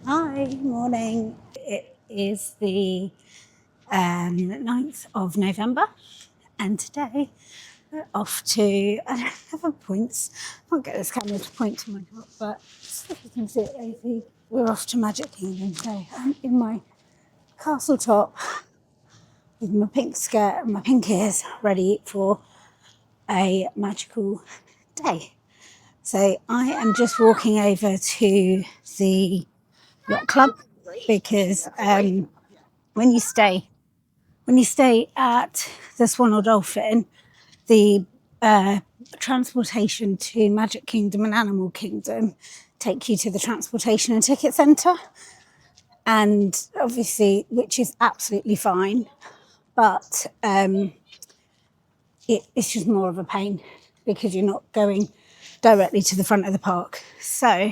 Hi, morning. It is the 9th of November, and today we're off to, I don't have a points, I won't get this camera to point to my dot, but just so you can see it, Daisy, we're off to Magic Kingdom today. I'm in my castle top with my pink skirt and my pink ears, ready for a magical day. So I am just walking over to the Yacht Club because when you stay at the Swan or Dolphin, the transportation to Magic Kingdom and Animal Kingdom take you to the transportation and ticket centre, and obviously, which is absolutely fine, but it's just more of a pain because you're not going directly to the front of the park. So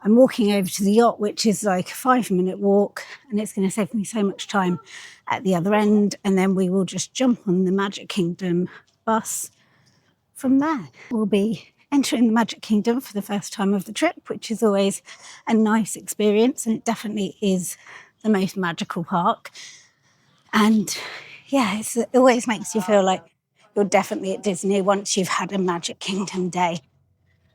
I'm walking over to the yacht, which is like a 5-minute walk, and it's going to save me so much time at the other end. And then we will just jump on the Magic Kingdom bus from there. We'll be entering the Magic Kingdom for the first time of the trip, which is always a nice experience. And it definitely is the most magical park. And yeah, it always makes you feel like you're definitely at Disney once you've had a Magic Kingdom day.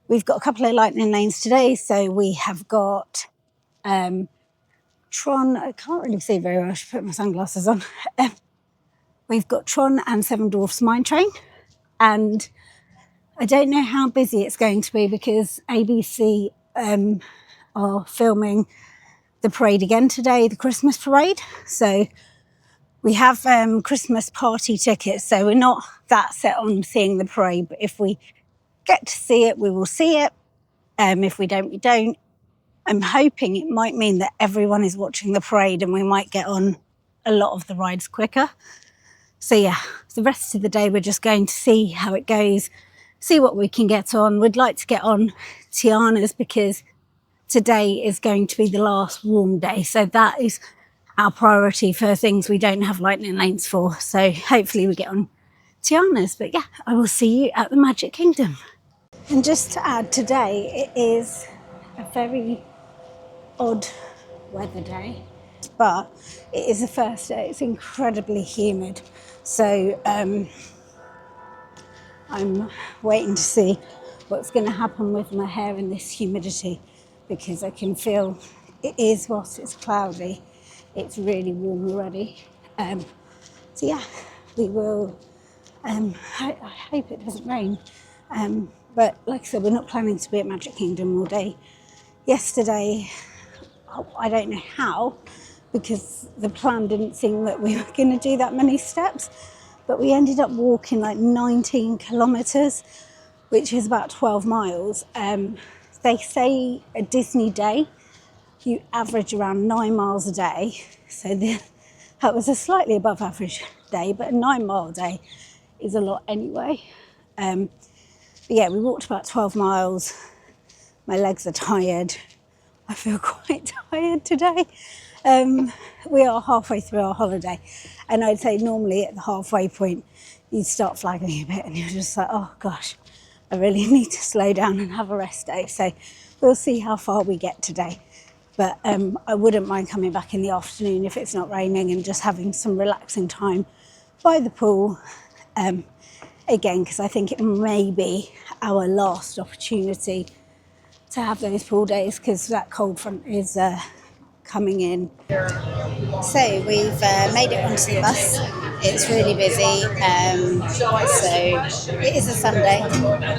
We've got a couple of lightning lanes today, so we have got TRON. I can't really see very well. I should put my sunglasses on. We've got TRON and Seven Dwarfs Mine Train, and I don't know how busy it's going to be because ABC are filming the parade again today, the Christmas parade. So we have Christmas party tickets, so we're not that set on seeing the parade, but if we get to see it, we will see it. If we don't, we don't. I'm hoping it might mean that everyone is watching the parade and we might get on a lot of the rides quicker. So yeah, the rest of the day we're just going to see how it goes, see what we can get on. We'd like to get on Tiana's because today is going to be the last warm day. So that is our priority for things we don't have lightning lanes for. So hopefully we get on Tiana's. But yeah, I will see you at the Magic Kingdom. And just to add, today it is a very odd weather day, but it is the first day. It's incredibly humid. So I'm waiting to see what's going to happen with my hair in this humidity, because I can feel it is, whilst it's cloudy, it's really warm already. So yeah, we will, I hope it doesn't rain. But like I said, we're not planning to be at Magic Kingdom all day. Yesterday, I don't know how, because the plan didn't seem that we were going to do that many steps, but we ended up walking like 19 kilometres, which is about 12 miles. They say a Disney day, you average around 9 miles a day. So that was a slightly above average day, but a 9-mile day is a lot anyway. But yeah, we walked about 12 miles. My legs are tired. I feel quite tired today. We are halfway through our holiday, and I'd say normally at the halfway point you start flagging a bit and you're just like, oh gosh, I really need to slow down and have a rest day. So we'll see how far we get today. But I wouldn't mind coming back in the afternoon if it's not raining and just having some relaxing time by the pool. Again, because I think it may be our last opportunity to have those pool days, because that cold front is coming in. So we've made it onto the bus. It's really busy. So it is a Sunday.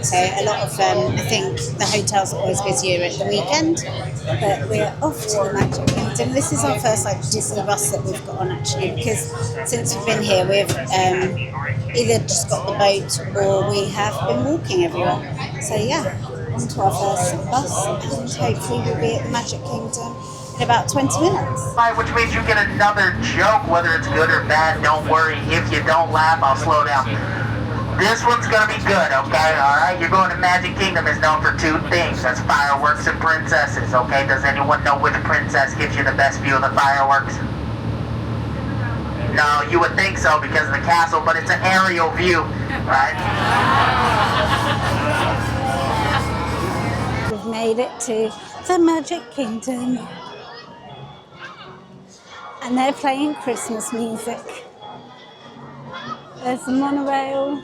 So a lot of, I think the hotels are always busier at the weekend. But we're off to the Magic Kingdom. This is our first Disney bus that we've got on actually, because since we've been here we've either just got the boat or we have been walking everywhere. So yeah, onto our first bus, and hopefully we'll be at the Magic Kingdom in about 20 minutes. Which means you get another joke, whether it's good or bad. Don't worry, if you don't laugh, I'll slow down. This one's gonna be good, okay? Alright, you're going to Magic Kingdom is known for two things. That's fireworks and princesses, okay? Does anyone know which princess gives you the best view of the fireworks? No, you would think so because of the castle, but it's an aerial view, right? We've made it to the Magic Kingdom. And they're playing Christmas music. There's the monorail.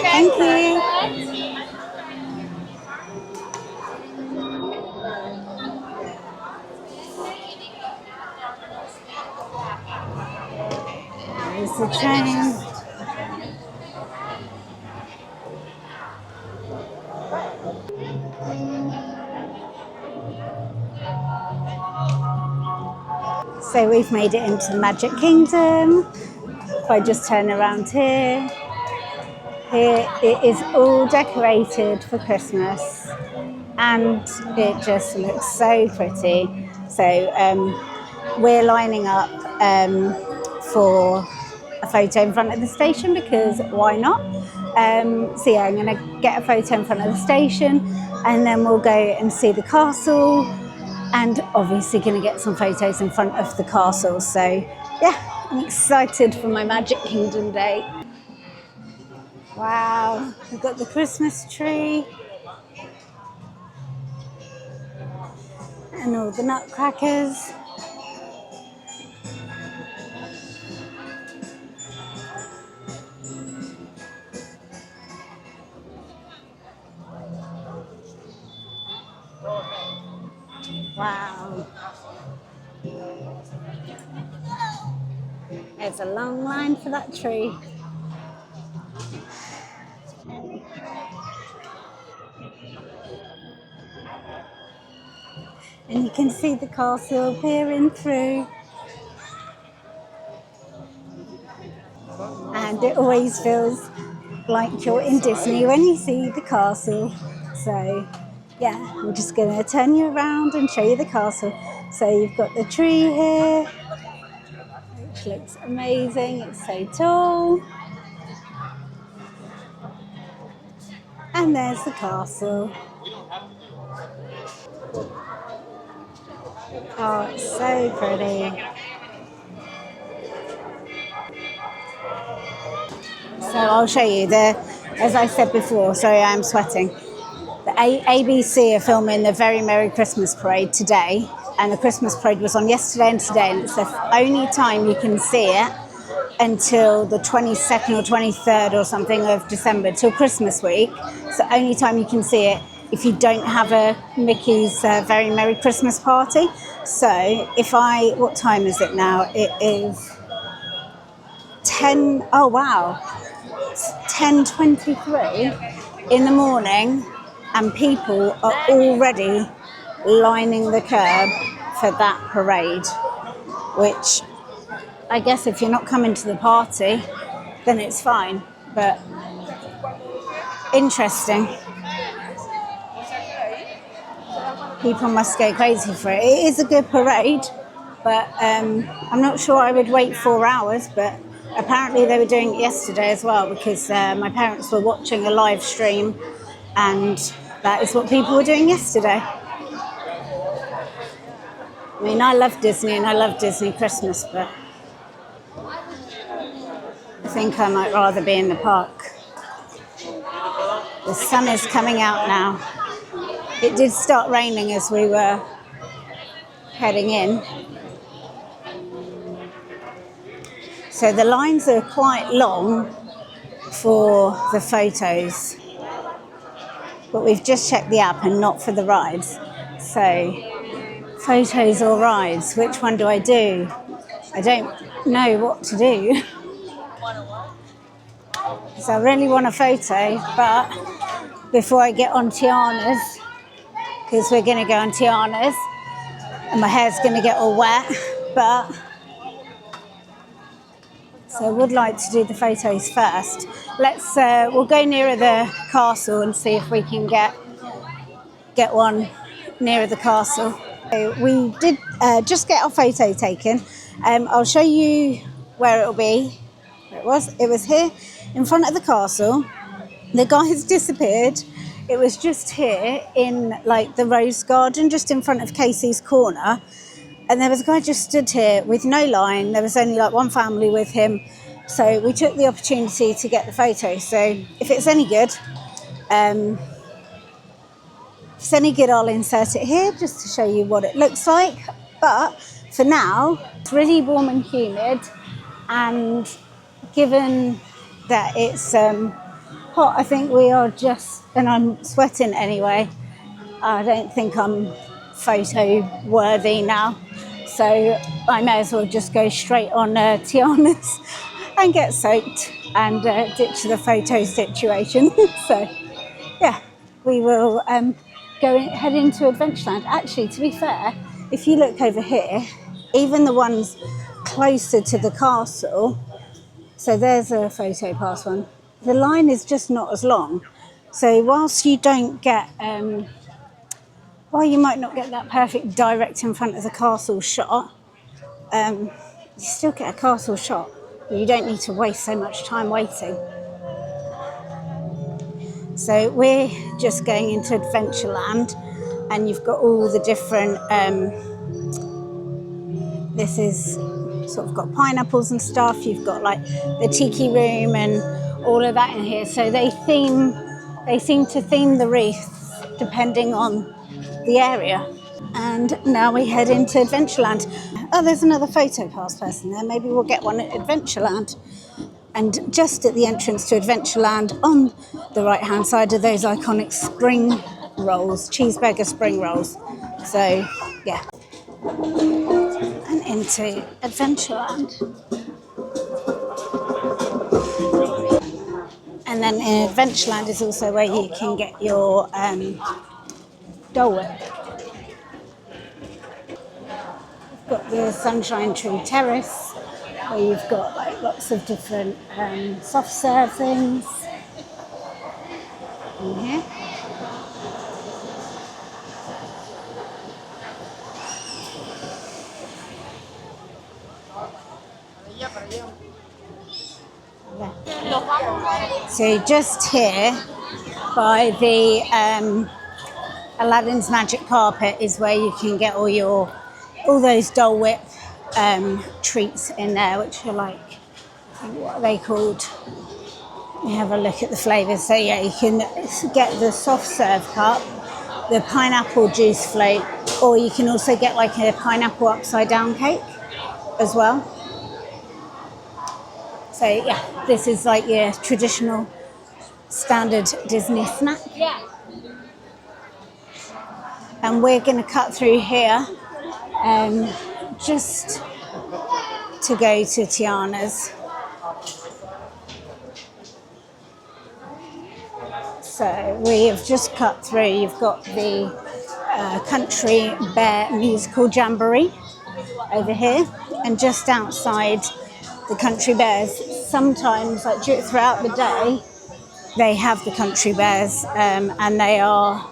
Thank you. There's the train. So we've made it into the Magic Kingdom. If I just turn around here, it is all decorated for Christmas and it just looks so pretty. So we're lining up for a photo in front of the station because why not? So yeah, I'm going to get a photo in front of the station and then we'll go and see the castle and obviously going to get some photos in front of the castle. So yeah, I'm excited for my Magic Kingdom day. Wow, we've got the Christmas tree and all the nutcrackers. Wow. There's a long line for that tree. And you can see the castle peering through. And it always feels like you're in Disney when you see the castle. So yeah, I'm just going to turn you around and show you the castle. So you've got the tree here, which looks amazing. It's so tall. And there's the castle. Oh, it's so pretty. So I'll show you as I said before, sorry I'm sweating. The ABC are filming the Very Merry Christmas Parade today, and the Christmas Parade was on yesterday and today, and it's the only time you can see it until the 22nd or 23rd or something of December, till Christmas week. It's the only time you can see it if you don't have a Mickey's Very Merry Christmas party. So what time is it now? It is 10:23 in the morning, and people are already lining the curb for that parade, which I guess if you're not coming to the party, then it's fine, but interesting. People must go crazy for it. It is a good parade, but I'm not sure I would wait 4 hours, but apparently they were doing it yesterday as well because my parents were watching a live stream and that is what people were doing yesterday. I mean, I love Disney and I love Disney Christmas, but I think I might rather be in the park. The sun is coming out now. It did start raining as we were heading in. So the lines are quite long for the photos, but we've just checked the app and not for the rides. So photos or rides, which one do I do? I don't know what to do. So I really want a photo, but before I get on Tiana's, because we're going to go on Tiana's and my hair's going to get all wet, so I would like to do the photos first. We'll go nearer the castle and see if we can get one nearer the castle. So we did just get our photo taken. I'll show you where it'll be. It was here in front of the castle. The guy has disappeared. It was just here in like the rose garden, just in front of Casey's corner. And there was a guy just stood here with no line. There was only like one family with him. So we took the opportunity to get the photo. So if it's any good, I'll insert it here just to show you what it looks like. But for now, it's really warm and humid, and given that it's hot, I think we are just, and I'm sweating anyway, I don't think I'm photo worthy now. So I may as well just go straight on Tiana's and get soaked and ditch the photo situation. So yeah, we will head into Adventureland. Actually, to be fair, if you look over here, even the ones closer to the castle, so there's a photo pass one, the line is just not as long. So whilst you don't get, while you might not get that perfect direct in front of the castle shot, you still get a castle shot. You don't need to waste so much time waiting. So we're just going into Adventureland, and you've got all the different, this is sort of got pineapples and stuff. You've got like the tiki room and all of that in here. So they seem to theme the wreaths depending on the area. And now we head into Adventureland. Oh, there's another photo pass person there. Maybe we'll get one at Adventureland. And just at the entrance to Adventureland, on the right-hand side, are those iconic spring rolls, cheeseburger spring rolls. So, yeah. And into Adventureland. And then in Adventureland is also where you can get your Dole Whip. You've got the Sunshine Tree Terrace, where you've got like lots of different soft serve things in here. So just here by the Aladdin's Magic Carpet is where you can get all those Dole Whip treats in there, which are like, what are they called? Let me have a look at the flavours. So yeah, you can get the soft serve cup, the pineapple juice float, or you can also get like a pineapple upside down cake as well. So yeah, this is like your traditional standard Disney snack. Yeah. And we're going to cut through here just to go to Tiana's. So we have just cut through. You've got the Country Bear Musical Jamboree over here, and just outside the Country Bears, sometimes like throughout the day, they have the Country Bears, and they are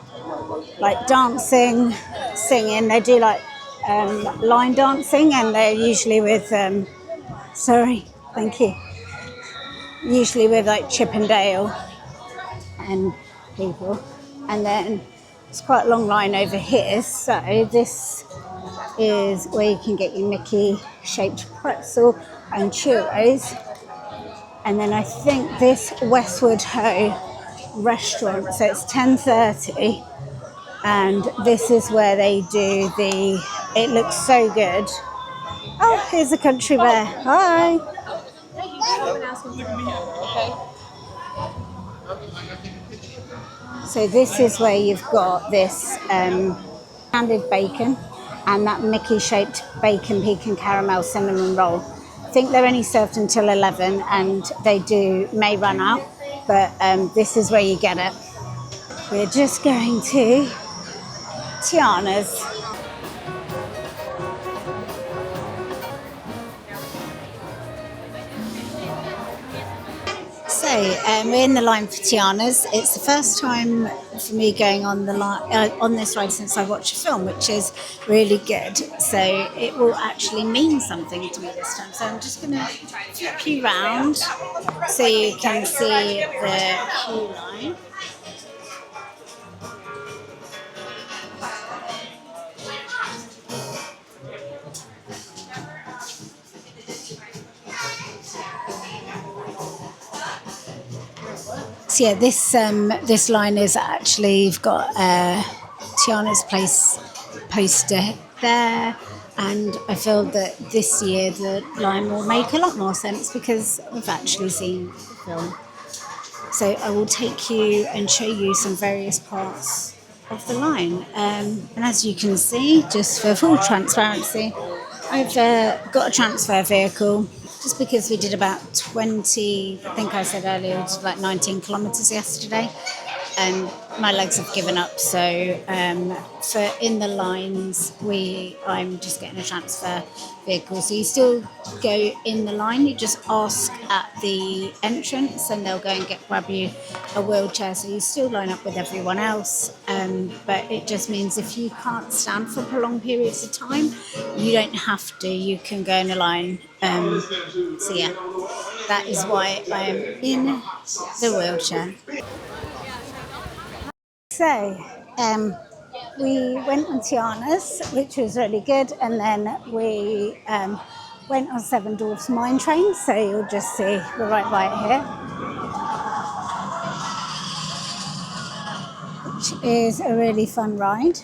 like dancing, singing. They do like line dancing, and they're usually with usually with like Chip and Dale and people. And then it's quite a long line over here, so this is where you can get your Mickey shaped pretzel and churros. And then I think this Westwood Ho restaurant, so it's 10:30, and this is where they do it looks so good. Oh, here's a country bear. Hi. So this is where you've got this candied bacon and that Mickey shaped bacon pecan caramel cinnamon roll. I think they're only served until 11, and they may run out, but this is where you get it. We're just going to Tiana's. So we're in the line for Tiana's. It's the first time for me going on the line on this ride since I watched a film, which is really good. So it will actually mean something to me this time. So I'm just going to flip you round so you can see the queue line. So yeah, this line is actually, you've got Tiana's place poster there, and I feel that this year the line will make a lot more sense because we've actually seen the film. So I will take you and show you some various parts of the line. And as you can see, just for full transparency, I've got a transfer vehicle just because we did about 20, I think I said earlier, we did like 19 kilometres yesterday. And my legs have given up, so for in the lines, I'm just getting a transfer vehicle. So you still go in the line, you just ask at the entrance, and they'll go and grab you a wheelchair. So you still line up with everyone else, but it just means if you can't stand for prolonged periods of time, you don't have to. You can go in a line. So yeah, that is why I am in the wheelchair. So, we went on Tiana's, which was really good, and then we went on Seven Dwarfs mine train, so you'll just see the right here, which is a really fun ride.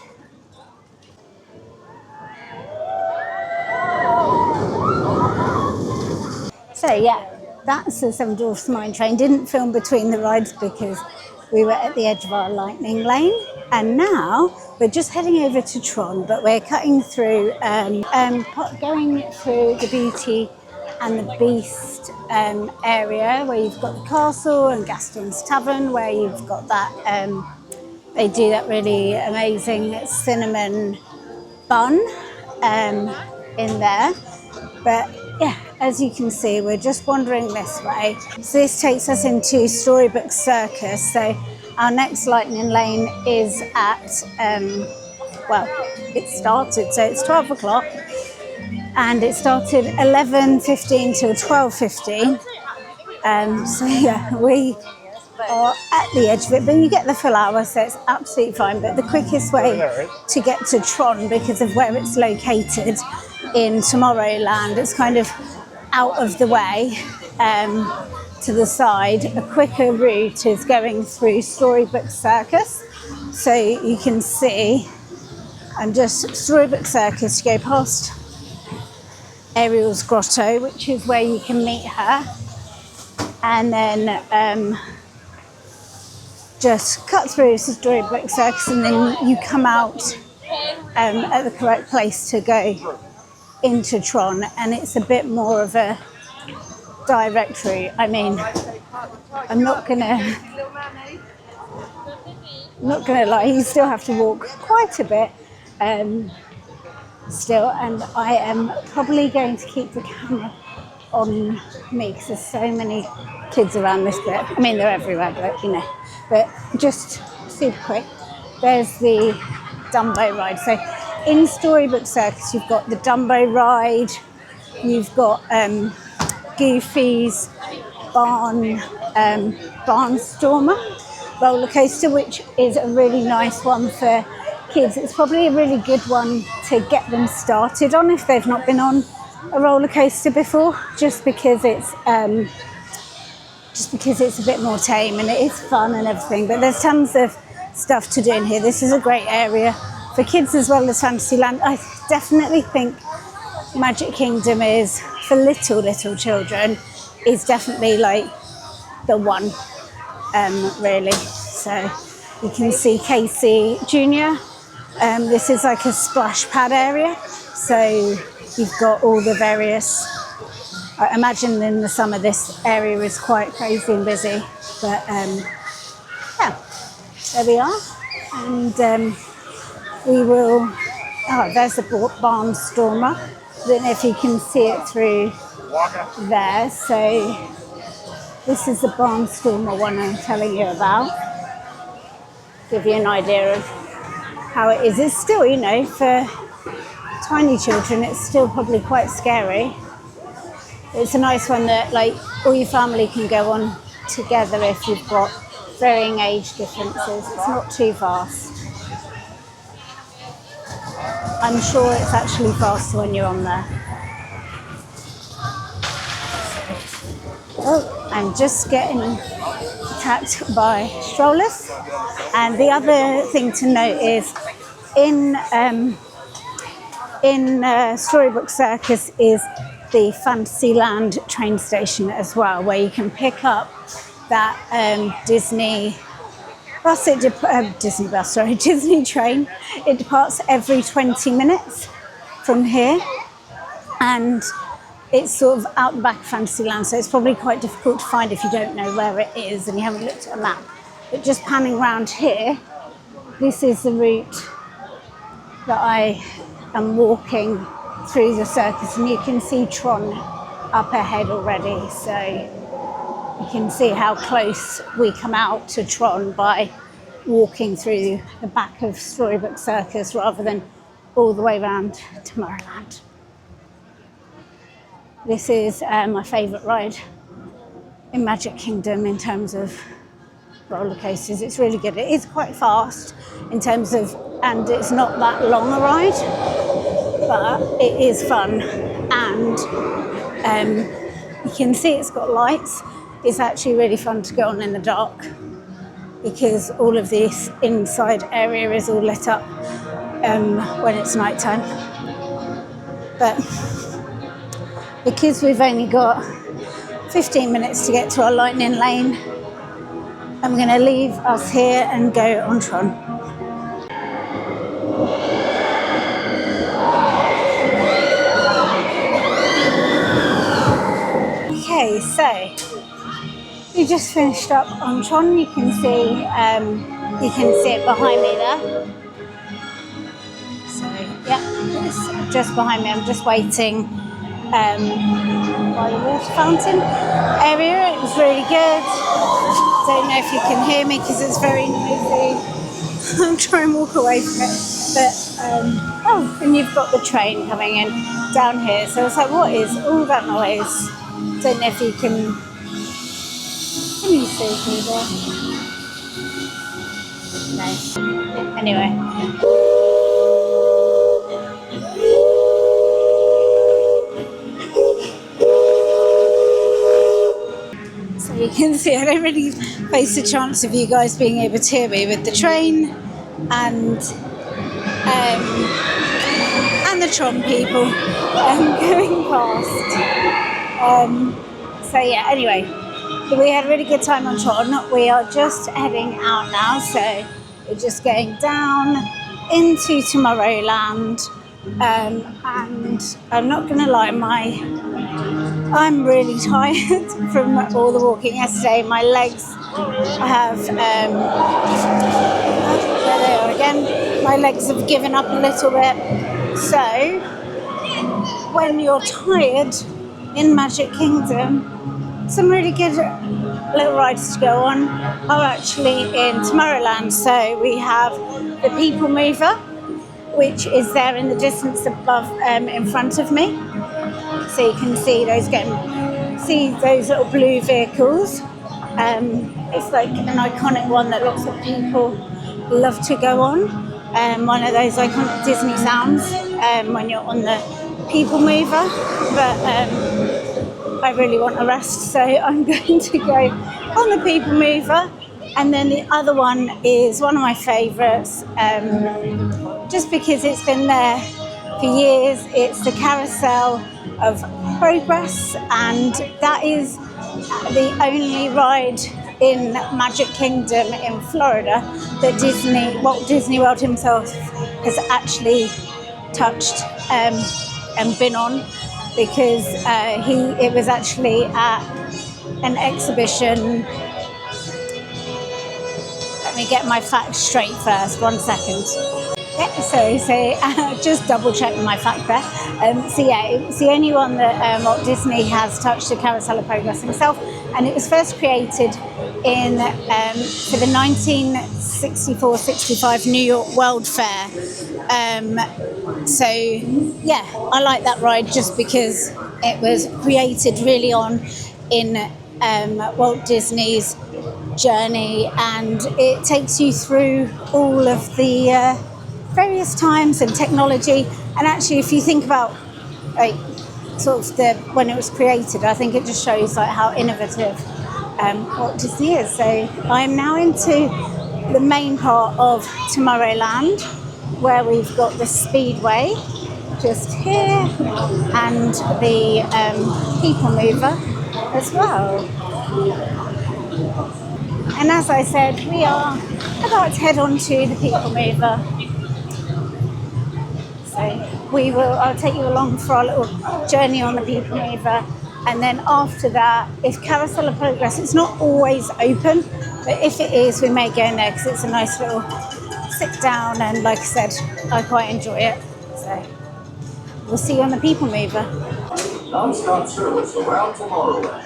So yeah, that's the Seven Dwarfs mine train. Didn't film between the rides because we were at the edge of our lightning lane, and now we're just heading over to TRON, but we're cutting through, going through the Beauty and the Beast area where you've got the castle and Gaston's Tavern, where you've got that, they do that really amazing cinnamon bun in there. But yeah, as you can see, we're just wandering this way. So this takes us into Storybook Circus. So our next lightning lane is at, it started, so it's 12 o'clock. And it started 11:15 till 12:15. So yeah, we are at the edge of it, but you get the full hour, so it's absolutely fine. But the quickest way to get to TRON, because of where it's located in Tomorrowland, it's kind of out of the way to the side. A quicker route is going through Storybook Circus. So you can see, I'm just Storybook Circus, you go past Ariel's Grotto, which is where you can meet her, and then just cut through Storybook Circus, and then you come out at the correct place to go into TRON, and it's a bit more of a direct route. I mean, I'm not gonna lie, you still have to walk quite a bit still, and I am probably going to keep the camera on me because there's so many kids around this bit. I mean, they're everywhere, but you know. But just super quick, there's the Dumbo ride. So in Storybook Circus, you've got the Dumbo ride, you've got Goofy's Barnstormer roller coaster, which is a really nice one for kids. It's probably a really good one to get them started on if they've not been on a roller coaster before, just because it's a bit more tame and it is fun and everything. But there's tons of stuff to do in here. This is a great area for kids as well as Fantasyland. I definitely think Magic Kingdom is, for little children, is definitely like the one, really. So you can see Casey Jr. This is like a splash pad area. So you've got all the various, I imagine in the summer this area is quite crazy and busy. But yeah, there we are. And we will, there's the Barnstormer. I don't know if you can see it through there. So this is the Barnstormer one I'm telling you about. Give you an idea of how it is. It's still, you know, for tiny children, it's still probably quite scary. It's a nice one that like all your family can go on together if you've got varying age differences. It's not too fast. I'm sure it's actually faster when you're on there. Oh, I'm just getting jam-packed by strollers. And the other thing to note is in Storybook Circus is the Fantasyland train station as well, where you can pick up that Disney train. It departs every 20 minutes from here, and it's sort of out the back of Fantasyland, so it's probably quite difficult to find if you don't know where it is and you haven't looked at a map. But just panning around here, this is the route that I am walking through the circus, and you can see TRON up ahead already, so you can see how close we come out to TRON by walking through the back of Storybook Circus rather than all the way around Tomorrowland. This is my favourite ride in Magic Kingdom in terms of roller coasters. It's really good. It is quite fast in terms of, and it's not that long a ride, but it is fun, and you can see it's got lights. It's actually really fun to go on in the dark because all of this inside area is all lit up when it's nighttime. But because we've only got 15 minutes to get to our lightning lane, I'm going to leave us here and go on TRON. Okay, so we just finished up on TRON. You can see it behind me there. So yeah, it's just behind me. I'm just waiting by the water fountain area. It was really good. Don't know if you can hear me because it's very noisy. I'll try and walk away from it. But and you've got the train coming in down here. So it's like, what is all that noise? Don't know if you can you see through there? No. Anyway. So you can see I don't really face a chance of you guys being able to hear me with the train and the TRON people going past. So yeah, anyway, we had a really good time on TRON. We are just heading out now, so we're just going down into Tomorrowland, and I'm not going to lie, I'm really tired from all the walking yesterday. My legs have, there they are again, my legs have given up a little bit. So when you're tired in Magic Kingdom, some really good little rides to go on are actually in Tomorrowland. So we have the PeopleMover, which is there in the distance above, in front of me. So you can see those little blue vehicles. It's like an iconic one that lots of people love to go on. One of those iconic Disney sounds when you're on the PeopleMover. But I really want a rest, so I'm going to go on the PeopleMover. And then the other one is one of my favourites, just because it's been there for years. It's the Carousel of Progress, and that is the only ride in Magic Kingdom in Florida that Walt Disney World himself has actually touched and been on, because it was actually at an exhibition. Let me get my facts straight first, 1 second. Yeah, so just double checking my fact there. So yeah, it's the only one that Walt Disney has touched the Carousel of Progress himself, and it was first created for the 1964-65 New York World Fair. So yeah, I like that ride just because it was created really on in Walt Disney's journey, and it takes you through all of the various times and technology. And actually, if you think about when it was created, I think it just shows like how innovative Walt Disney is. So I'm now into the main part of Tomorrowland, where we've got the Speedway just here and the PeopleMover as well. And as I said, we are about to head on to the PeopleMover. So I'll take you along for our little journey on the PeopleMover. And then after that is Carousel of Progress. It's not always open, but if it is, we may go in there because it's a nice little sit down. And like I said, I quite enjoy it. So we'll see you on the PeopleMover. Non-stop service around Monorail.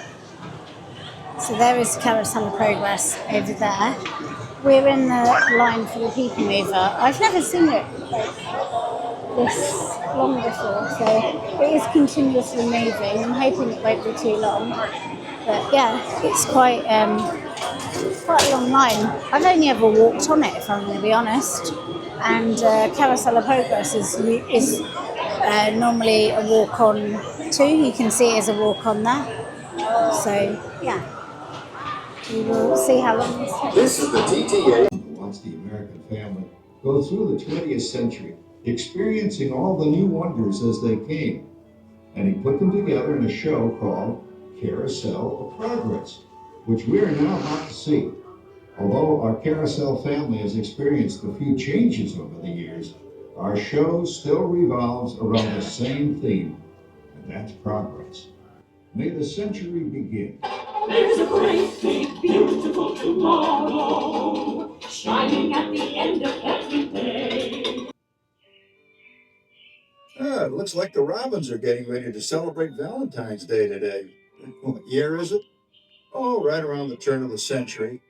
So there is Carousel of Progress over there. We're in the line for the PeopleMover. I've never seen it this long before, so it is continuously moving. I'm hoping it won't be too long. But yeah, it's quite a long line. I've only ever walked on it, if I'm going to be honest. And Carousel of Progress is normally a walk on too. You can see it as a walk on there. So yeah. We will see how long this takes. This is the TTA. Watch the American family go through the 20th century, experiencing all the new wonders as they came. And he put them together in a show called Carousel of Progress, which we are now about to see. Although our Carousel family has experienced a few changes over the years, our show still revolves around the same theme, and that's progress. May the century begin. There's a great, big, beautiful tomorrow, shining at the end of every day. It looks like the Robins are getting ready to celebrate Valentine's Day today. What year is it? Oh, right around the turn of the century.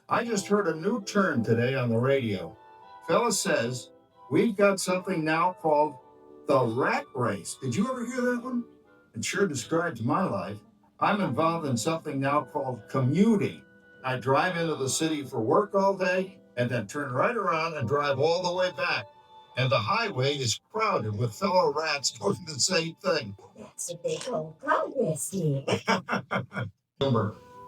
I just heard a new term today on the radio. Fella says, we've got something now called the rat race. Did you ever hear that one? It sure describes my life. I'm involved in something now called commuting. I drive into the city for work all day and then turn right around and drive all the way back. And the highway is crowded with fellow rats doing the same thing. That's what they call progress here.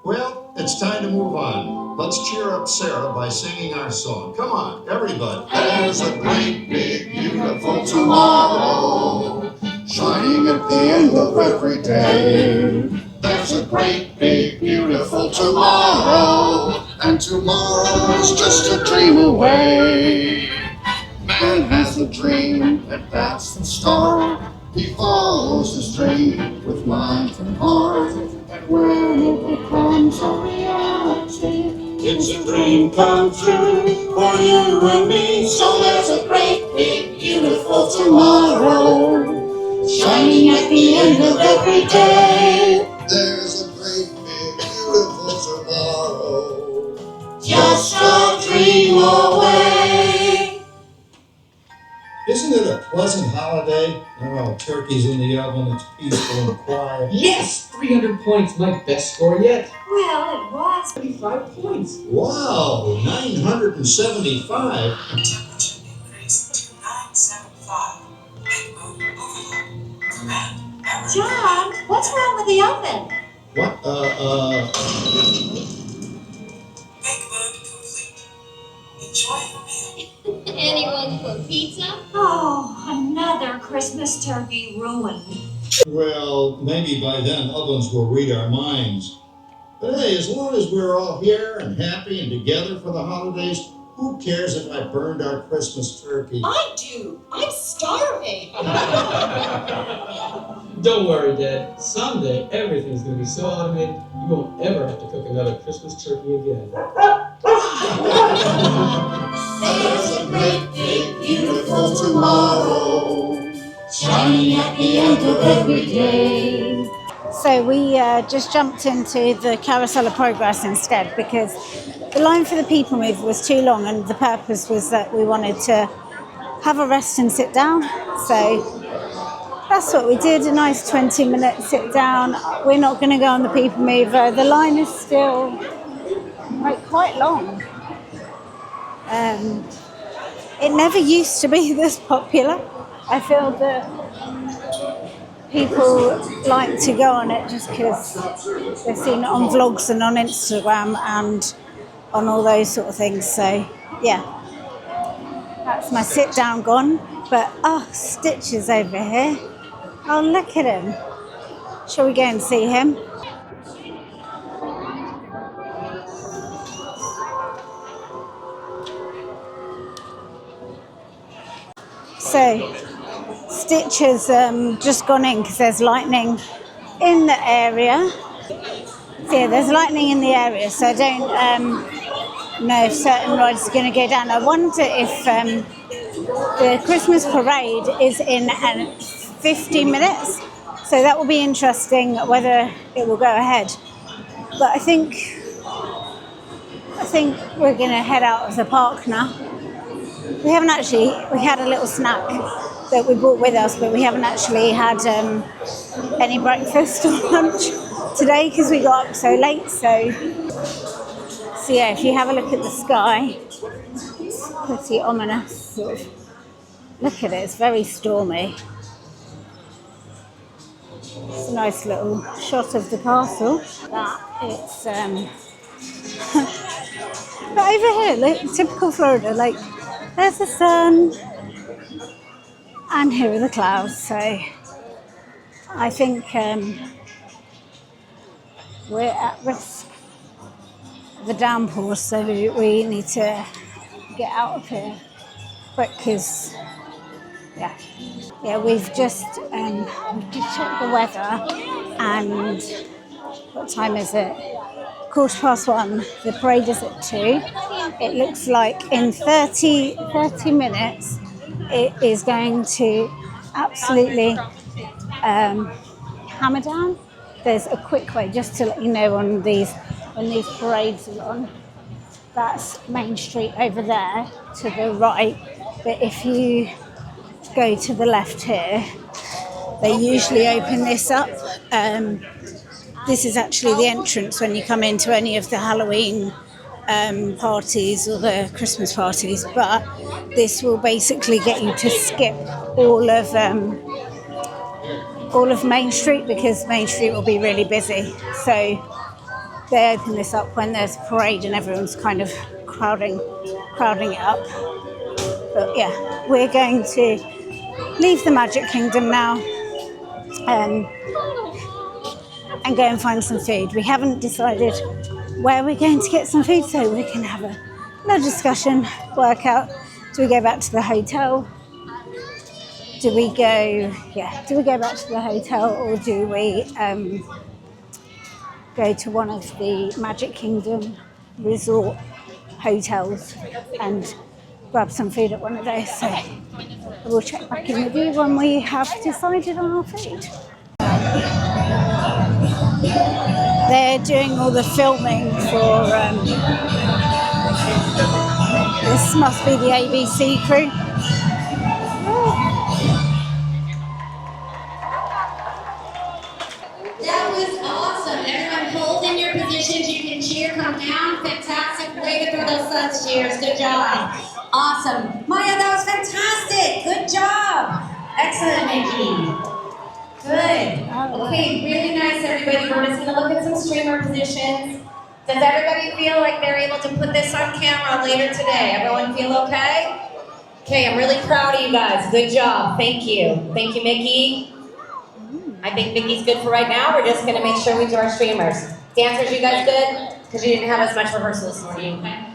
Well, it's time to move on. Let's cheer up Sarah by singing our song. Come on, everybody. There's a great, big, beautiful tomorrow, shining at the end of every day. There's a great, big, beautiful tomorrow, and tomorrow's just a dream away. Man has a dream, and that's the start. He follows his dream with mind and heart. And when it becomes a reality, it's a dream come true for you and me. So there's a great, big, beautiful tomorrow, shining at the end of every day. There's a great, big, beautiful tomorrow, just a dream away. Isn't it a pleasant holiday? Oh, turkey's in the oven, it's peaceful and quiet. Yes! 300 points, my best score yet. Well, it was. 35 points. Wow, 975. Temperature increase to 975. Big moon overload. Command error. John, what's wrong with the oven? What? Big moon complete. Enjoy your meal. Anyone for pizza? Oh, another Christmas turkey ruined. Well, maybe by then ovens will read our minds. But hey, as long as we're all here and happy and together for the holidays, who cares if I burned our Christmas turkey? I do. I'm starving. Don't worry, Dad. Someday everything's going to be so automated you won't ever have to cook another Christmas turkey again. There's a great, big, beautiful tomorrow, shining at the end of every day. So we just jumped into the Carousel of Progress instead because the line for the PeopleMover was too long, and the purpose was that we wanted to have a rest and sit down. So that's what we did, a nice 20-minute sit down. We're not going to go on the PeopleMover. The line is still quite long. It never used to be this popular. I feel that people like to go on it just because they've seen it on vlogs and on Instagram and on all those sort of things. So yeah, that's my sit down gone. But Stitch is over here. Oh, look at him. Shall we go and see him? So Stitch has just gone in because there's lightning in the area. So yeah, there's lightning in the area, so I don't know if certain rides are going to go down. I wonder if the Christmas parade is in 50 minutes, so that will be interesting whether it will go ahead. But I think we're going to head out of the park now. We had a little snack that we brought with us, but we haven't actually had any breakfast or lunch today because we got up so late. So yeah, if you have a look at the sky, it's pretty ominous. Sort of. Look at it, it's very stormy. It's a nice little shot of the castle. It's but over here, look, typical Florida, like there's the sun and here are the clouds. So I think we're at risk of a downpour, so we need to get out of here quick because we've just checked the weather, and what time is it? 1:15. The parade is at 2. It looks like in 30 minutes it is going to absolutely hammer down. There's a quick way, just to let you know, when these parades are on. That's Main Street over there to the right. But if you go to the left here, they usually open this up. This is actually the entrance when you come into any of the Halloween parties or the Christmas parties, but this will basically get you to skip all of Main Street because Main Street will be really busy. So they open this up when there's a parade and everyone's kind of crowding it up. But yeah, we're going to leave the Magic Kingdom now and go and find some food. We haven't decided where we're going to get some food, so we can have a little discussion, work out, do we go back to the hotel? Do we go back to the hotel, or do we go to one of the Magic Kingdom resort hotels and grab some food at one of those? So we'll check back in with you when we have decided on our food. They're doing all the filming for this must be the ABC crew. That was awesome. Everyone hold in your positions. You can cheer, come down. Fantastic. Way to throw those suds cheers. Good job. Awesome. Maya, that was fantastic. Good job. Excellent, Mickey. Good. Okay, really nice, everybody. We're just going to look at some streamer positions. Does everybody feel like they're able to put this on camera later today? Everyone feel okay? Okay, I'm really proud of you guys. Good job. Thank you. Thank you, Mickey. I think Mickey's good for right now. We're just going to make sure we do our streamers. Dancers, you guys good? Because you didn't have as much rehearsal this morning, okay?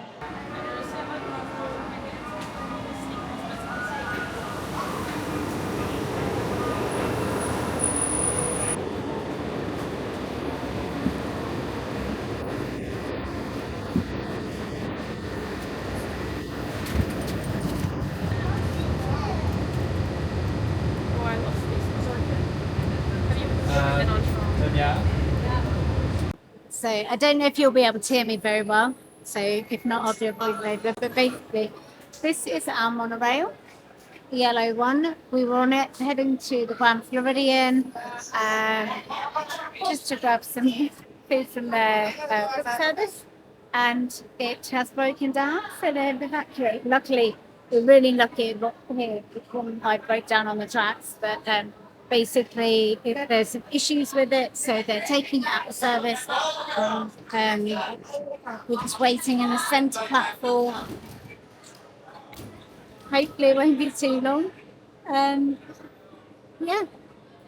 So I don't know if you'll be able to hear me very well. So if not, I'll do a voiceover. But basically, this is our monorail, the yellow one. We were on it heading to the Grand Floridian just to grab some food from their quick service. And it has broken down, so they've evacuated. Luckily, we're really lucky here. I broke down on the tracks, but basically if there's some issues with it, so they're taking it out of service. We're just waiting in the centre platform. Hopefully it won't be too long. Yeah,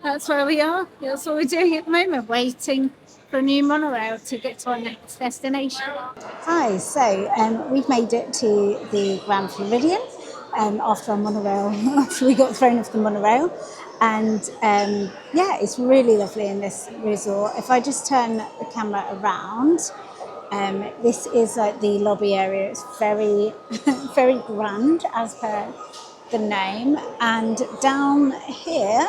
that's where we are. That's what we're doing at the moment, waiting for a new monorail to get to our next destination. Hi, so we've made it to the Grand Floridian after our monorail, after we got thrown off the monorail. And yeah, it's really lovely in this resort. If I just turn the camera around, this is like the lobby area. It's very, very grand as per the name. And down here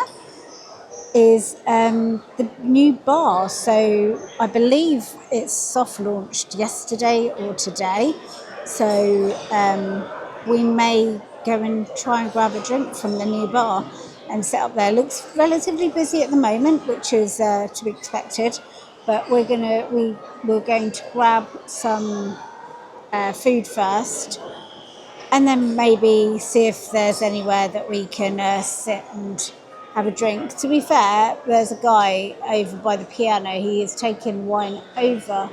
is the new bar. So I believe it's soft launched yesterday or today. So we may go and try and grab a drink from the new bar and sit up there. Looks relatively busy at the moment, which is to be expected. But we're going to grab some food first, and then maybe see if there's anywhere that we can sit and have a drink. To be fair, there's a guy over by the piano. He is taking wine over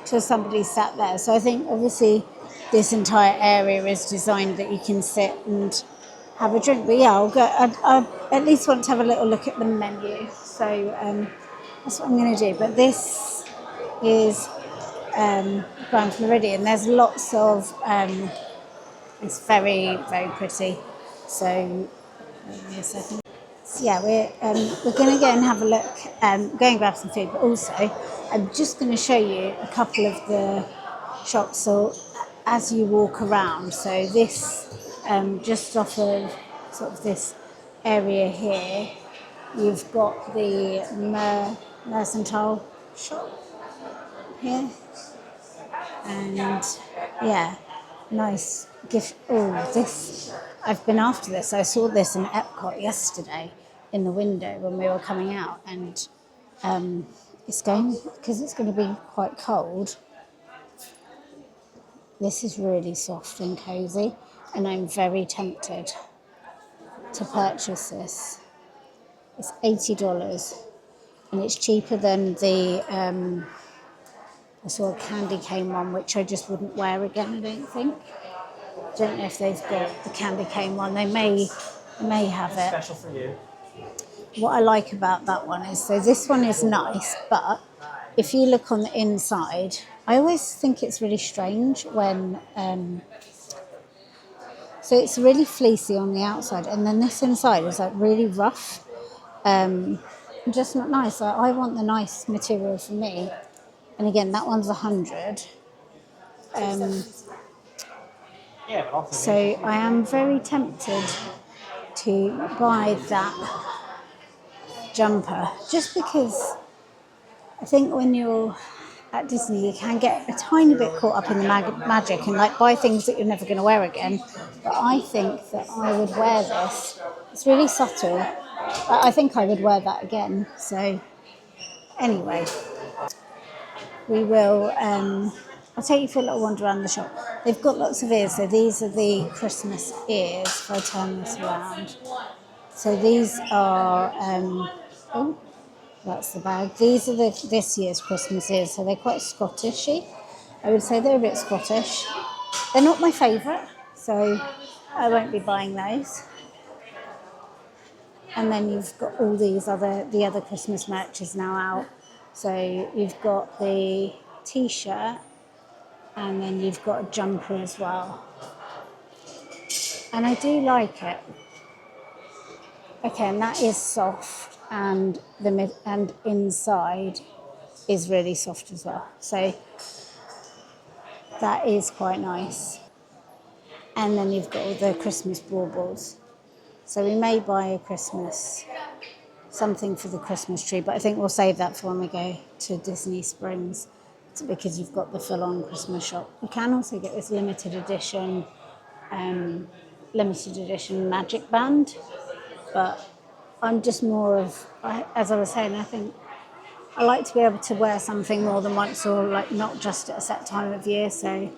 till somebody sat there. So I think obviously this entire area is designed that you can sit and have a drink. But yeah, I at least want to have a little look at the menu. So that's what I'm going to do. But this is Grand Floridian. There's lots of... it's very, very pretty. So, give me a second. So yeah, we're going to go and have a look, go and grab some food, but also I'm just going to show you a couple of the shops. So as you walk around, so this, just off of sort of this area here, you've got the mercantile shop here, and yeah, nice gift. Oh, this, I've been after this. I saw this in Epcot yesterday in the window when we were coming out, and it's going, because it's going to be quite cold. This is really soft and cozy, and I'm very tempted to purchase this. It's $80, and it's cheaper than the I saw a candy cane one, which I just wouldn't wear again, I don't think. Don't know if they've got the candy cane one. They may have it. Special for you. What I like about that one is, so this one is nice, but if you look on the inside, I always think it's really strange when, so it's really fleecy on the outside, and then this inside is like really rough, just not nice. I want the nice material for me. And again, that one's 100. So I am very tempted to buy that jumper, just because I think when you're at Disney, you can get a tiny bit caught up in the magic and like buy things that you're never going to wear again. But I think that I would wear this. It's really subtle. I think I would wear that again. So anyway, we will, I'll take you for a little wander around the shop. They've got lots of ears. So these are the Christmas ears, if I turn this around. So these are, oh, that's the bag. These are this year's Christmas ears. So they're quite Scottish-y. I would say they're a bit Scottish. They're not my favourite, so I won't be buying those. And then you've got all the other Christmas merch is now out. So you've got the t-shirt, and then you've got a jumper as well. And I do like it. Okay, and that is soft, and and inside is really soft as well. So that is quite nice. And then you've got all the Christmas baubles. So we may buy something for the Christmas tree, but I think we'll save that for when we go to Disney Springs, because you've got the full-on Christmas shop. You can also get this limited edition magic band, but I'm just more of, as I was saying, I think I like to be able to wear something more than once, or like not just at a set time of year. So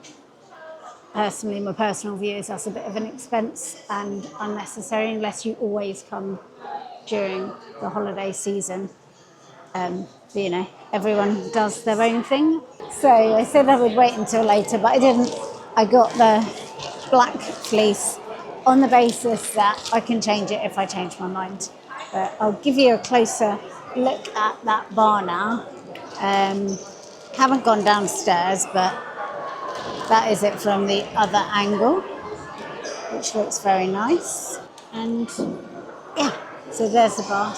personally, my personal view is that's a bit of an expense and unnecessary, unless you always come during the holiday season. But, you know, everyone does their own thing. So I said I would wait until later, but I didn't. I got the black fleece on the basis that I can change it if I change my mind. But I'll give you a closer look at that bar now. Haven't gone downstairs, but that is it from the other angle, which looks very nice. And yeah, so there's the bar.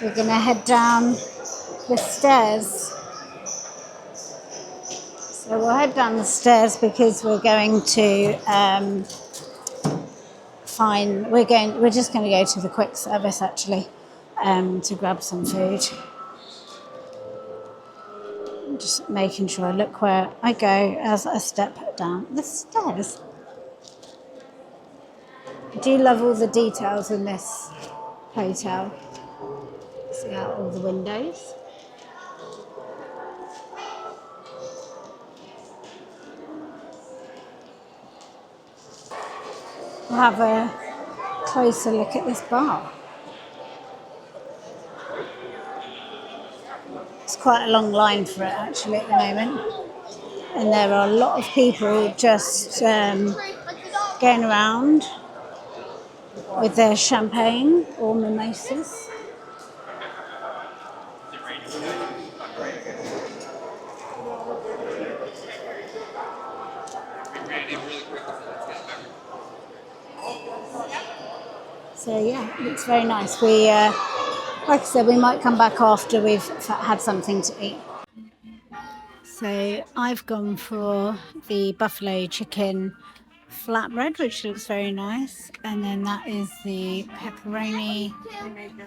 We're gonna head down the stairs. So we'll head down the stairs because we're going to we're just going to go to the quick service actually to grab some food. I'm just making sure I look where I go as I step down the stairs. I do love all the details in this hotel. See out all the windows. We'll have a closer look at this bar. It's quite a long line for it actually at the moment. And there are a lot of people just going around with their champagne or mimosas. So yeah, it looks very nice. We, like I said, we might come back after we've had something to eat. So I've gone for the buffalo chicken flatbread, which looks very nice, and then that is the pepperoni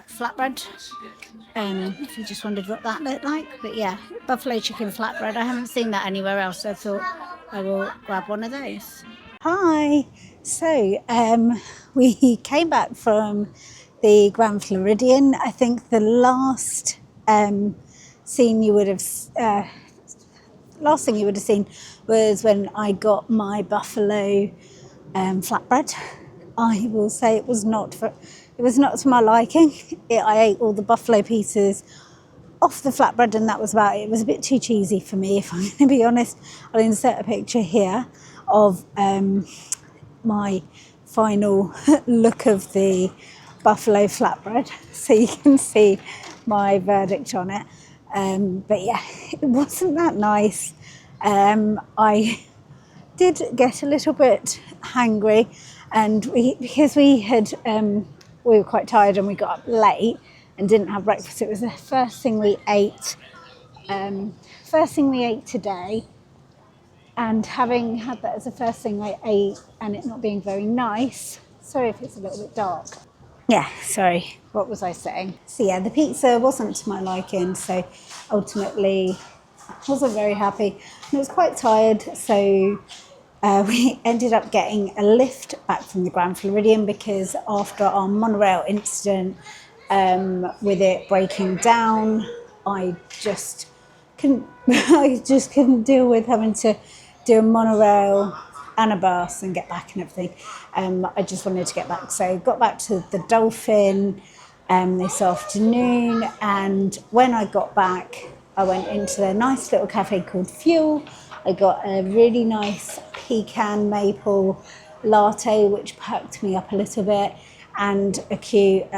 flatbread. If you just wondered what that looked like, but yeah, buffalo chicken flatbread. I haven't seen that anywhere else, so I thought I will grab one of those. Hi. So we came back from the Grand Floridian. I think the last thing you would have seen was when I got my buffalo flatbread. I will say it was not to my liking. I ate all the buffalo pieces off the flatbread and that was about it. It was a bit too cheesy for me, if I'm going to be honest. I'll insert a picture here of my final look of the buffalo flatbread so you can see my verdict on it. But yeah, it wasn't that nice. I did get a little bit hangry, and because we were quite tired and we got up late and didn't have breakfast. It was the first thing we ate today. And having had that as the first thing I ate and it not being very nice, sorry if it's a little bit dark. Yeah, sorry, what was I saying? So yeah, the pizza wasn't to my liking, so ultimately I wasn't very happy. And I was quite tired, so we ended up getting a lift back from the Grand Floridian because after our monorail incident, with it breaking down, I just couldn't deal with having to do a monorail and a bus and get back and everything. I just wanted to get back. So got back to the Dolphin this afternoon, and when I got back, I went into their nice little cafe called Fuel. I got a really nice pecan maple latte, which perked me up a little bit, and a cute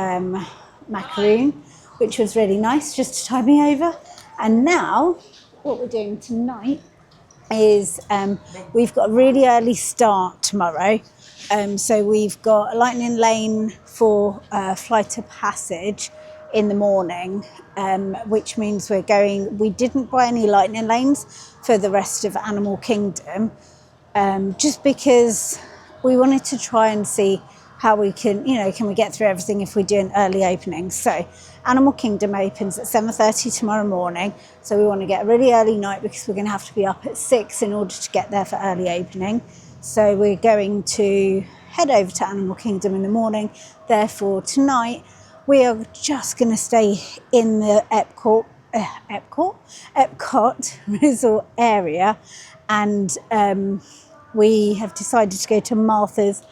macaroon, which was really nice just to tide me over. And now, what we're doing tonight is we've got a really early start tomorrow. So we've got a lightning lane for Flight of Passage in the morning, which means we didn't buy any lightning lanes for the rest of Animal Kingdom, just because we wanted to try and see how we can we get through everything if we do an early opening. So Animal Kingdom opens at 7:30 tomorrow morning, so we want to get a really early night because we're going to have to be up at 6 in order to get there for early opening. So we're going to head over to Animal Kingdom in the morning. Therefore tonight we are just going to stay in the Epcot resort area, and we have decided to go to Martha's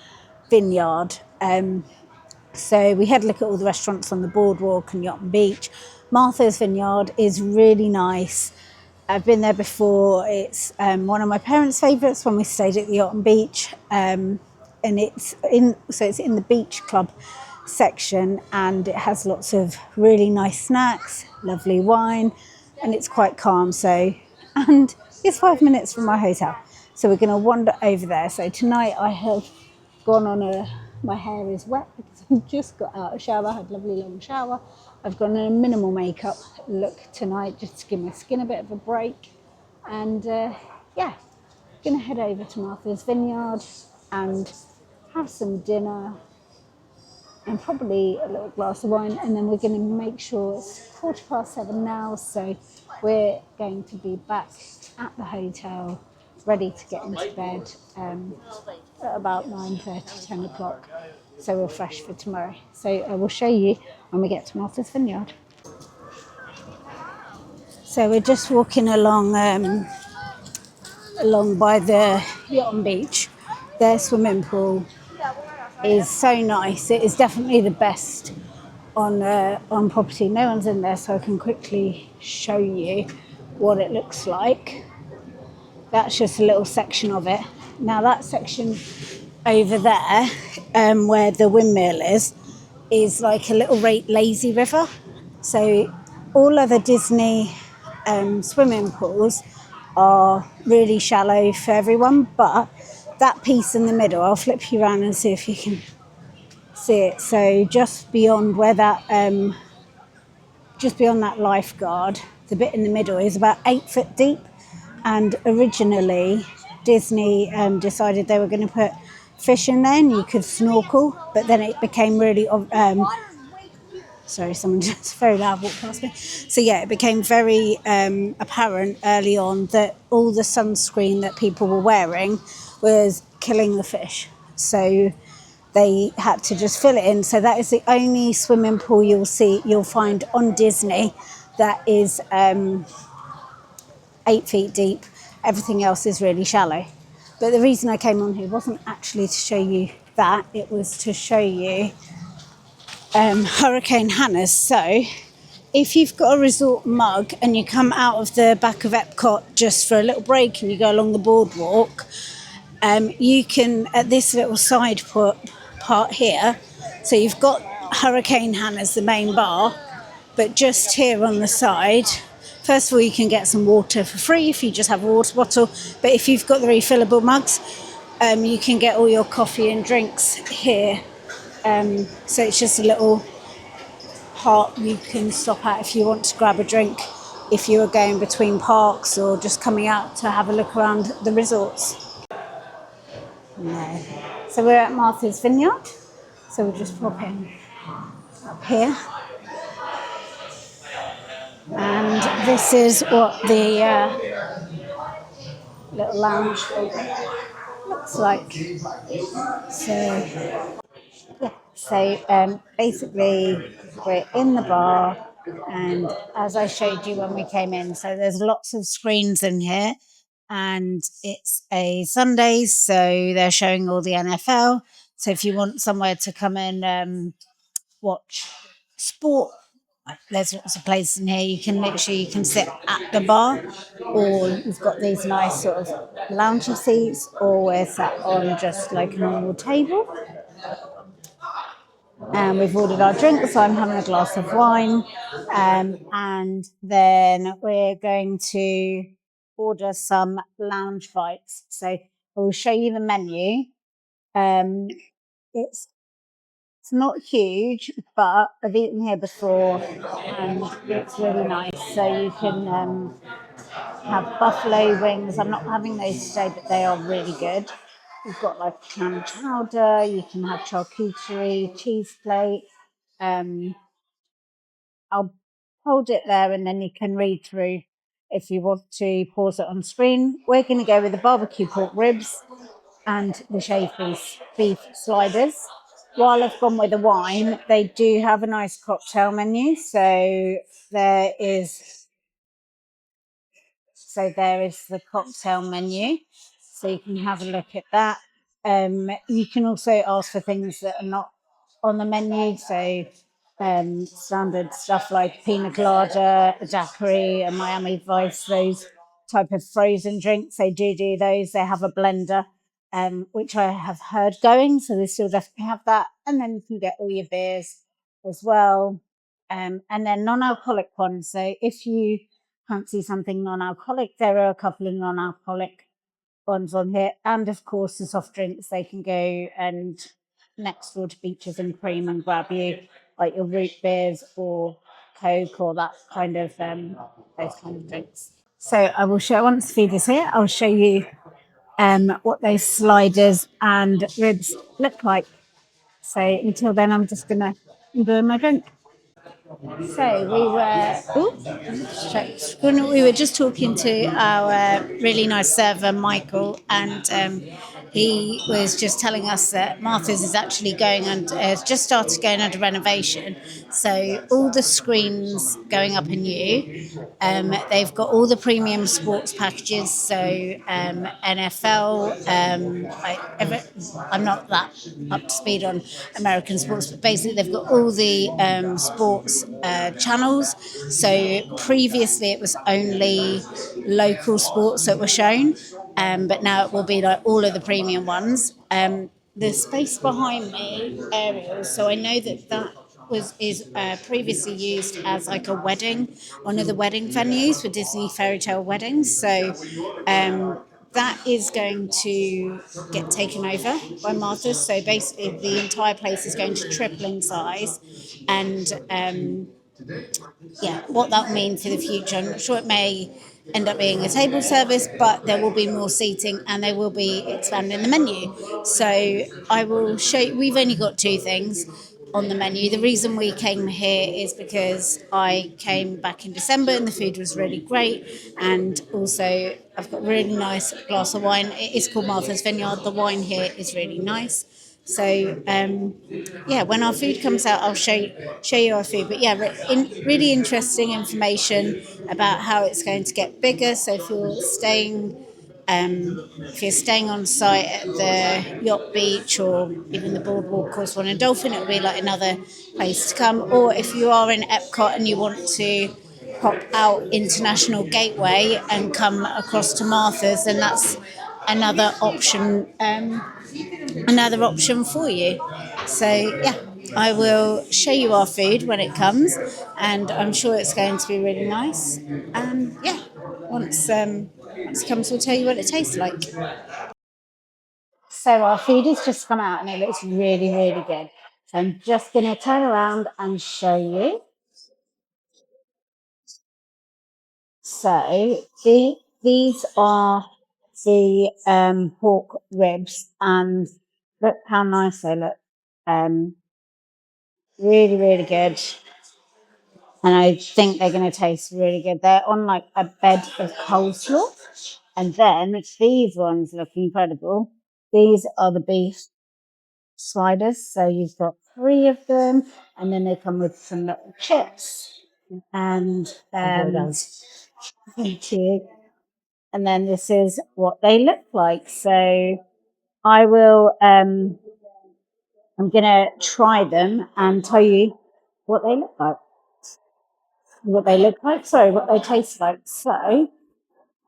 Vineyard. So we had a look at all the restaurants on the boardwalk and Yacht and Beach. Martha's Vineyard is really nice. I've been there before. It's one of my parents' favourites when we stayed at the Yacht and Beach, and it's in the beach club section, and it has lots of really nice snacks, lovely wine, and it's quite calm. So, and it's 5 minutes from my hotel, so we're going to wander over there. So tonight I have gone on my hair is wet because I've just got out of the shower, had a lovely long shower. I've gone on a minimal makeup look tonight just to give my skin a bit of a break. And yeah, gonna head over to Martha's Vineyard and have some dinner and probably a little glass of wine, and then we're going to make sure it's 7:15 now, so we're going to be back at the hotel ready to get into bed at about 9:30, 10 o'clock, so we're fresh for tomorrow. So I will show you when we get to Martha's Vineyard. So we're just walking along by the Yacht and Beach. Their swimming pool is so nice. It is definitely the best on property. No one's in there, so I can quickly show you what it looks like. That's just a little section of it. Now that section over there, where the windmill is like a little lazy river. So all other Disney swimming pools are really shallow for everyone, but that piece in the middle, I'll flip you around and see if you can see it. So just beyond where that lifeguard, the bit in the middle is about 8 foot deep, and originally Disney decided they were going to put fish in there and you could snorkel, but then it became really sorry, someone just very loud walked past me. So yeah, it became very apparent early on that all the sunscreen that people were wearing was killing the fish, so they had to just fill it in. So that is the only swimming pool you'll find on Disney that is 8 feet deep. Everything else is really shallow. But the reason I came on here wasn't actually to show you that, it was to show you Hurricane Hannah's. So if you've got a resort mug and you come out of the back of Epcot just for a little break and you go along the boardwalk, you can, at this little side part here, so you've got Hurricane Hannah's, the main bar, but just here on the side, first of all, you can get some water for free if you just have a water bottle, but if you've got the refillable mugs, you can get all your coffee and drinks here. So it's just a little part you can stop at if you want to grab a drink, if you are going between parks or just coming out to have a look around the resorts. No. So we're at Martha's Vineyard, so we'll just pop in up here. And this is what the little lounge looks like. So basically we're in the bar, and as I showed you when we came in, so there's lots of screens in here, and it's a Sundays, so they're showing all the NFL. So if you want somewhere to come and watch sport, there's lots of places in here. You can sit at the bar, or you've got these nice sort of loungy seats, or we're sat on just like a normal table. And we've ordered our drinks, so I'm having a glass of wine, and then we're going to order some lounge bites. So I will show you the menu. It's not huge, but I've eaten here before and it's really nice. So you can have buffalo wings. I'm not having those today, but they are really good. We've got like clam chowder, you can have charcuterie, cheese plate. I'll hold it there and then you can read through if you want to pause it on screen. We're going to go with the barbecue pork ribs and the shaved beef sliders. While I've gone with the wine, they do have a nice cocktail menu. So there is the cocktail menu. So you can have a look at that. You can also ask for things that are not on the menu. So standard stuff like pina colada, a daiquiri, a Miami Vice, those type of frozen drinks. They do those. They have a blender, which I have heard going. So they still definitely have that. And then you can get all your beers as well. And then non-alcoholic ones. So if you fancy something non-alcoholic, there are a couple of non-alcoholic ones on here. And of course, the soft drinks, they can go and next door to Beaches and Cream and grab you like your root beers or Coke or that kind of those kind of drinks. So I will show once the feed is here. I'll show you what those sliders and ribs look like. So until then, I'm just gonna enjoy my drink. So we were just talking to our really nice server, Michael, and he was just telling us that Martha's is actually going and has just started going under renovation. So all the screens going up are new. They've got all the premium sports packages, so NFL. I'm not that up to speed on American sports, but basically they've got all the sports channels. So previously it was only local sports that were shown, but now it will be like all of the premium ones. The space behind me, aerial. So I know that is previously used as like a wedding, one of the wedding venues for Disney fairy tale weddings. So that is going to get taken over by Martha's. So basically, the entire place is going to triple in size, and yeah, what that will mean for the future, I'm not sure. It may end up being a table service, but there will be more seating and they will be expanding the menu. So I will show you, we've only got two things on the menu. The reason we came here is because I came back in December and the food was really great, and also I've got a really nice glass of wine. It is called Martha's Vineyard. The wine here is really nice. So yeah, when our food comes out, I'll show you our food. But yeah, really interesting information about how it's going to get bigger. So if you're staying on site at the Yacht Beach or even the Boardwalk or Swan and Dolphin, it'll be like another place to come. Or if you are in Epcot and you want to pop out International Gateway and come across to Martha's, then that's another option. Another option for you. So yeah, I will show you our food when it comes, and I'm sure it's going to be really nice. And yeah, once it comes, we'll tell you what it tastes like. So our food has just come out, and it looks really, really good. So I'm just going to turn around and show you. So these are the pork ribs, and look how nice they look. Really, really good. And I think they're going to taste really good. They're on like a bed of coleslaw. And then these ones look incredible. These are the beef sliders. So you've got three of them. And then they come with some little chips. And thank you. And then this is what they look like. So I will, I'm going to try them and tell you what they look like. What they look like, sorry, what they taste like. So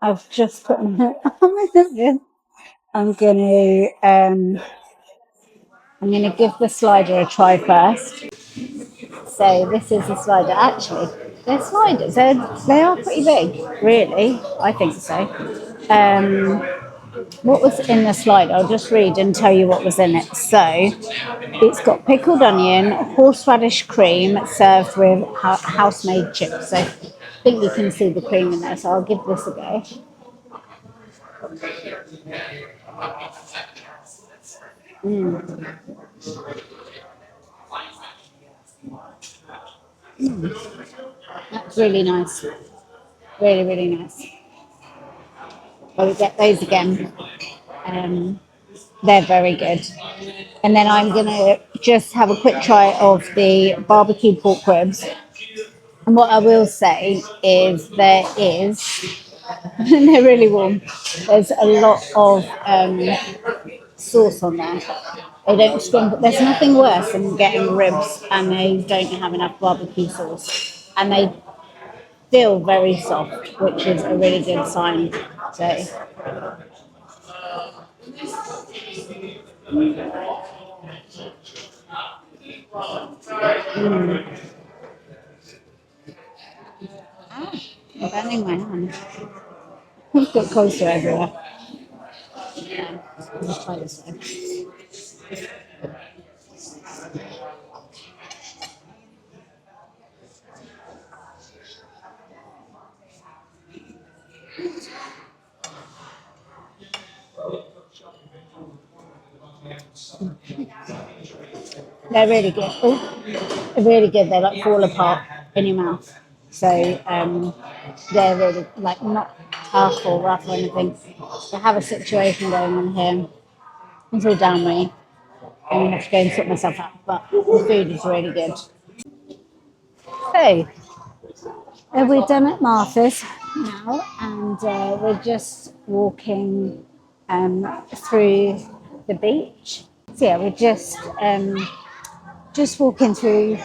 I've just put them. Oh my goodness! I'm gonna give the slider a try first. So this is the slider. Actually, they're sliders. They are pretty big, really. I think so. What was in the slider? I'll just read and tell you what was in it. So it's got pickled onion, horseradish cream served with house-made chips. So I think you can see the cream in there. So I'll give this a go. That's really nice. Really, really nice. I will get those again. They're very good. And then I'm going to just have a quick try of the barbecue pork ribs. And what I will say is and they're really warm, there's a lot of sauce on there. They don't scrumble. There's nothing worse than getting ribs and they don't have enough barbecue sauce, and they feel very soft, which is a really good sign. So, I'm burning my hand. I've got coleslaw everywhere. Yeah, let's try this one. They're really good. Oh, they're really good. They like fall apart in your mouth. So they're really like not tough or rough or anything. I have a situation going on here. It's all down me. I'm gonna have to go and sort myself out. But the food is really good. So we're done at Martha's now, and we're just walking through the beach. So yeah, we're just walking through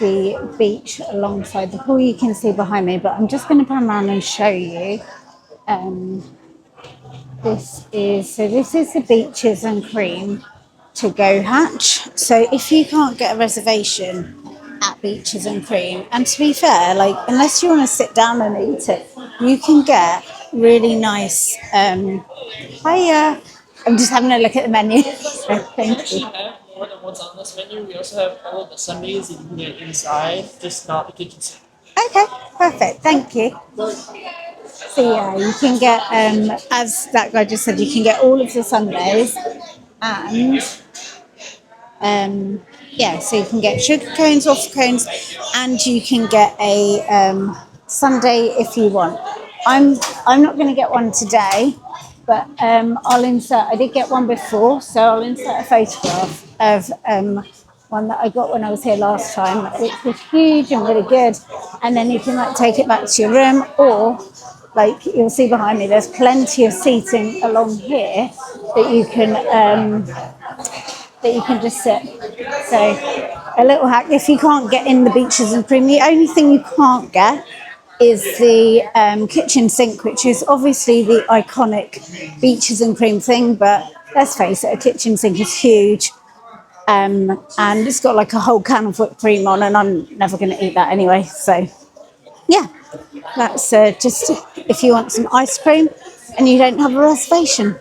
the beach alongside the pool. You can see behind me, but I'm just going to pan around and show you. This is the Beaches and Cream to go hatch. So if you can't get a reservation at Beaches and Cream, and to be fair, like unless you want to sit down and eat it, you can get really nice. Hiya. I'm just having a look at the menu. So thank you. Have more than what's on this menu. We also have all of the Sundays that you can get inside, just not the kitchen sink. Okay, perfect. Thank you. So yeah, you can get, as that guy just said, you can get all of the sundaes, and yeah, so you can get sugar cones, waffle cones, and you can get a sundae if you want. I'm not going to get one today, but I'll insert. I did get one before, so I'll insert a photograph of one that I got when I was here last time, which was huge and really good. And then you can like take it back to your room, or like you'll see behind me, there's plenty of seating along here that you can just sit. So a little hack: if you can't get in the Beaches and Cream, the only thing you can't get is the kitchen sink, which is obviously the iconic Beaches and Cream thing, but let's face it, a kitchen sink is huge. And it's got like a whole can of whipped cream on, and I'm never going to eat that anyway. So yeah, that's just if you want some ice cream and you don't have a reservation.